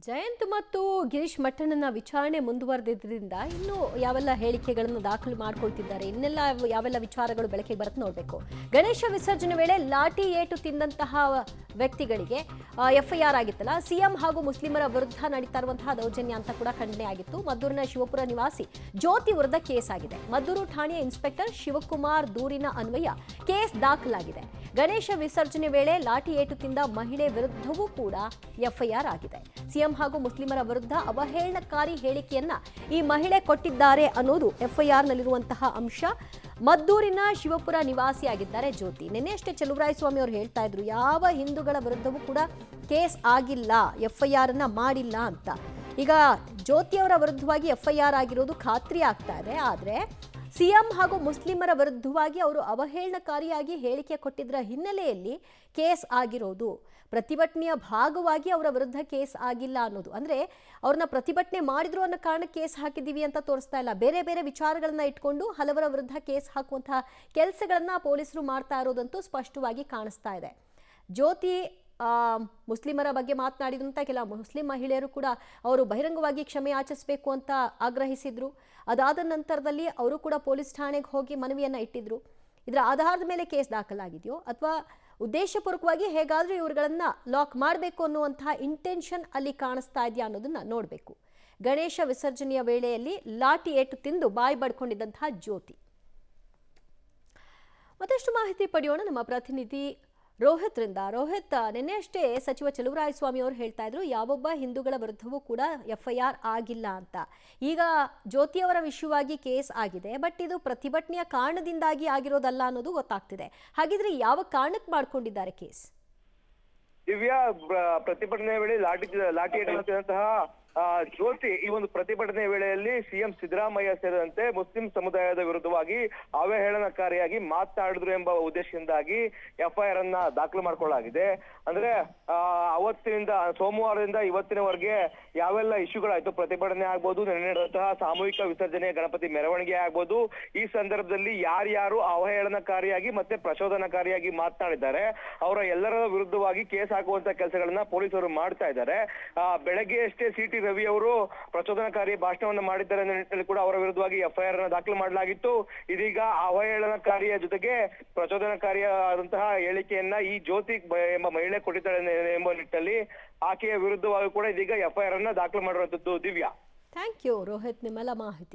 ಜಯಂತ್ ಮತ್ತು ಗಿರೀಶ್ ಮಟ್ಟಣ್ಣನ ವಿಚಾರಣೆ ಮುಂದುವರೆದಿದ್ದರಿಂದ ಇನ್ನು ಯಾವೆಲ್ಲ ಹೇಳಿಕೆಗಳನ್ನು ದಾಖಲು ಮಾಡ್ಕೊಳ್ತಿದ್ದಾರೆ, ಇನ್ನೆಲ್ಲ ಯಾವೆಲ್ಲ ವಿಚಾರಗಳು ಬೆಳಕಿಗೆ ಬರುತ್ತೆ ನೋಡಬೇಕು. ಗಣೇಶ ವಿಸರ್ಜನೆ ವೇಳೆ ಲಾಠಿ ಏಟು ತಿಂದಂತಹ ವ್ಯಕ್ತಿಗಳಿಗೆ ಎಫ್ಐಆರ್ ಆಗಿತ್ತಲ್ಲ, ಸಿಎಂ ಹಾಗೂ ಮುಸ್ಲಿಮರ ವಿರುದ್ಧ ನಡೀತಾ ಇರುವಂತಹ ದೌರ್ಜನ್ಯ ಅಂತ ಕೂಡ ಖಂಡನೆ ಆಗಿತ್ತು. ಮದ್ದೂರಿನ ಶಿವಪುರ ನಿವಾಸಿ ಜ್ಯೋತಿ ವಿರುದ್ಧ ಕೇಸ್ ಆಗಿದೆ. ಮದ್ದೂರು ಠಾಣೆಯ ಇನ್ಸ್ಪೆಕ್ಟರ್ ಶಿವಕುಮಾರ್ ದೂರಿನ ಅನ್ವಯ ಕೇಸ್ ದಾಖಲಾಗಿದೆ. ಗಣೇಶ ವಿಸರ್ಜನೆ ವೇಳೆ ಲಾಠಿ ಏಟು ತಿಂದ ಮಹಿಳೆ ವಿರುದ್ಧವೂ ಕೂಡ ಎಫ್ಐಆರ್ ಆಗಿದೆ. ಸಿಎಂ ಹಾಗೂ ಮುಸ್ಲಿಮರ ವಿರುದ್ಧ ಅವಹೇಳನಕಾರಿ ಹೇಳಿಕೆಯನ್ನ ಈ ಮಹಿಳೆ ಕೊಟ್ಟಿದ್ದಾರೆ ಅನ್ನೋದು ಎಫ್ಐಆರ್ ನಲ್ಲಿರುವಂತಹ ಅಂಶ. ಮದ್ದೂರಿನ ಶಿವಪುರ ನಿವಾಸಿಯಾಗಿದ್ದಾರೆ ಜ್ಯೋತಿ. ನಿನ್ನೆಯಷ್ಟೇ ಚಲುವರಾಯಸ್ವಾಮಿ ಅವರು ಹೇಳ್ತಾ ಇದ್ರು, ಯಾವ ಹಿಂದೂಗಳ ವಿರುದ್ಧವೂ ಕೂಡ ಕೇಸ್ ಆಗಿಲ್ಲ, ಎಫ್ಐಆರ್ ಅನ್ನ ಮಾಡಿಲ್ಲ ಅಂತ. ಈಗ ಜ್ಯೋತಿ ಅವರ ವಿರುದ್ಧವಾಗಿ ಎಫ್ಐಆರ್ ಆಗಿರೋದು ಖಾತ್ರಿ ಆಗ್ತಾ ಇದೆ. ಆದ್ರೆ ಸಿಎಂ ಹಾಗೂ ಮುಸ್ಲಿಮರ ವಿರುದ್ಧವಾಗಿ ಅವರು ಅವಹೇಳನಕಾರಿಯಾಗಿ ಹೇಳಿಕೆ ಕೊಟ್ಟಿದ್ದರ ಹಿನ್ನೆಲೆಯಲ್ಲಿ ಕೇಸ್ ಆಗಿರೋದು. ಪ್ರತಿಭಟನೆಯ ಭಾಗವಾಗಿ ಅವರ ವಿರುದ್ಧ ಕೇಸ್ ಆಗಿಲ್ಲ ಅನ್ನೋದು, ಅಂದ್ರೆ ಅವ್ರನ್ನ ಪ್ರತಿಭಟನೆ ಮಾಡಿದ್ರು ಅನ್ನೋ ಕಾರಣಕ್ಕೆ ಕೇಸ್ ಹಾಕಿದ್ದೀವಿ ಅಂತ ತೋರಿಸ್ತಾ ಇಲ್ಲ. ಬೇರೆ ಬೇರೆ ವಿಚಾರಗಳನ್ನ ಇಟ್ಕೊಂಡು ಹಲವರ ವಿರುದ್ಧ ಕೇಸ್ ಹಾಕುವಂತಹ ಕೆಲಸಗಳನ್ನ ಪೊಲೀಸರು ಮಾಡ್ತಾ ಇರೋದಂತೂ ಸ್ಪಷ್ಟವಾಗಿ ಕಾಣಿಸ್ತಾ ಇದೆ. ಜ್ಯೋತಿ ಮುಸ್ಲಿಮರ ಬಗ್ಗೆ ಮಾತನಾಡಿದಂಥ ಕೆಲ ಮುಸ್ಲಿಂ ಮಹಿಳೆಯರು ಕೂಡ ಅವರು ಬಹಿರಂಗವಾಗಿ ಕ್ಷಮೆ ಯಾಚಿಸಬೇಕು ಅಂತ ಆಗ್ರಹಿಸಿದ್ರು. ಅದಾದ ನಂತರದಲ್ಲಿ ಅವರು ಕೂಡ ಪೊಲೀಸ್ ಠಾಣೆಗೆ ಹೋಗಿ ಮನವಿಯನ್ನ ಇಟ್ಟಿದ್ರು. ಇದರ ಆಧಾರದ ಮೇಲೆ ಕೇಸ್ ದಾಖಲಾಗಿದೆಯೋ ಅಥವಾ ಉದ್ದೇಶಪೂರ್ವಕವಾಗಿ ಹೇಗಾದ್ರೂ ಇವ್ರುಗಳನ್ನ ಲಾಕ್ ಮಾಡಬೇಕು ಅನ್ನುವಂತಹ ಇಂಟೆನ್ಷನ್ ಅಲ್ಲಿ ಕಾಣಿಸ್ತಾ ಇದೆಯಾ ಅನ್ನೋದನ್ನ ನೋಡಬೇಕು. ಗಣೇಶ ವಿಸರ್ಜನೆಯ ವೇಳೆಯಲ್ಲಿ ಲಾಠಿ ಏಟು ತಿಂದು ಬಾಯಿ ಬಡ್ಕೊಂಡಿದ್ದಂತಹ ಜ್ಯೋತಿ. ಮತ್ತಷ್ಟು ಮಾಹಿತಿ ಪಡೆಯೋಣ ನಮ್ಮ ಪ್ರತಿನಿಧಿ ರೋಹಿತ್ ರಿಂದ. ರೋಹಿತ್, ನಿನ್ನೆ ಅಷ್ಟೇ ಸಚಿವ ಚಲುವರಾಯಸ್ವಾಮಿ ಅವರು ಹೇಳ್ತಾ ಇದ್ರು, ಯಾವೊಬ್ಬ ಹಿಂದೂಗಳ ವಿರುದ್ಧವೂ ಕೂಡ ಎಫ್ಐಆರ್ ಆಗಿಲ್ಲ ಅಂತ. ಈಗ ಜ್ಯೋತಿಯವರ ವಿಷಯವಾಗಿ ಕೇಸ್ ಆಗಿದೆ, ಬಟ್ ಇದು ಪ್ರತಿಭಟನೆಯ ಕಾರಣದಿಂದಾಗಿ ಆಗಿರೋದಲ್ಲ ಅನ್ನೋದು ಗೊತ್ತಾಗ್ತಿದೆ. ಹಾಗಿದ್ರೆ ಯಾವ ಕಾರಣಕ್ಕೆ ಮಾಡ್ಕೊಂಡಿದ್ದಾರೆ ಕೇಸ್? ದಿವ್ಯಾ, ಪ್ರತಿಭಟನೆ ವೇಳೆ ಲಾಠಿ ಏಟಂತಹ ಜ್ಯೋತಿ ಈ ಒಂದು ಪ್ರತಿಭಟನೆ ವೇಳೆಯಲ್ಲಿ ಸಿಎಂ ಸಿದ್ದರಾಮಯ್ಯ ಸೇರಿದಂತೆ ಮುಸ್ಲಿಂ ಸಮುದಾಯದ ವಿರುದ್ಧವಾಗಿ ಅವಹೇಳನಕಾರಿಯಾಗಿ ಮಾತನಾಡಿದ್ರು ಎಂಬ ಉದ್ದೇಶದಿಂದಾಗಿ ಎಫ್ಐಆರ್ ಅನ್ನ ದಾಖಲು ಮಾಡಿಕೊಳ್ಳಲಾಗಿದೆ. ಅಂದ್ರೆ ಅವತ್ತಿನಿಂದ ಸೋಮವಾರದಿಂದ ಇವತ್ತಿನವರೆಗೆ ಯಾವೆಲ್ಲ ಇಶ್ಯೂಗಳಾಯ್ತು, ಪ್ರತಿಭಟನೆ ಆಗ್ಬೋದು, ನಡೆದಂತಹ ಸಾಮೂಹಿಕ ವಿಸರ್ಜನೆ ಗಣಪತಿ ಮೆರವಣಿಗೆ ಆಗ್ಬೋದು, ಈ ಸಂದರ್ಭದಲ್ಲಿ ಯಾರ್ಯಾರು ಅವಹೇಳನಕಾರಿಯಾಗಿ ಮತ್ತೆ ಪ್ರಚೋದನಕಾರಿಯಾಗಿ ಮಾತನಾಡಿದ್ದಾರೆ ಅವರ ಎಲ್ಲರ ವಿರುದ್ಧವಾಗಿ ಕೇಸ್ ಹಾಕುವಂತ ಕೆಲಸಗಳನ್ನ ಪೊಲೀಸರು ಮಾಡ್ತಾ ಇದ್ದಾರೆ. ಬೆಳಗ್ಗೆ ಅಷ್ಟೇ ಸಿಟಿ ರವಿ ಅವರು ಪ್ರಚೋದನಕಾರಿ ಭಾಷಣವನ್ನು ಮಾಡಿದ್ದಾರೆ ನಿಟ್ಟಿನಲ್ಲಿ ಕೂಡ ಅವರ ವಿರುದ್ಧವಾಗಿ ಎಫ್ಐಆರ್ ಅನ್ನು ದಾಖಲು ಮಾಡಲಾಗಿತ್ತು. ಇದೀಗ ಅವಹೇಳನಕಾರಿಯ ಜೊತೆಗೆ ಪ್ರಚೋದನಕಾರಿಯಾದಂತಹ ಹೇಳಿಕೆಯನ್ನ ಈ ಜ್ಯೋತಿ ಎಂಬ ಮಹಿಳೆ ಕೊಟ್ಟಿದ್ದಾಳೆ ಎಂಬ ನಿಟ್ಟಿನಲ್ಲಿ ಆಕೆಯ ವಿರುದ್ಧವಾಗಿ ಕೂಡ ಇದೀಗ ಎಫ್ಐಆರ್ ಅನ್ನ ದಾಖಲು ಮಾಡಿರುವಂತದ್ದು. ದಿವ್ಯಾ, ಥ್ಯಾಂಕ್ ಯು ರೋಹಿತ್, ನಿಮ್ಮೆಲ್ಲ ಮಾಹಿತಿ.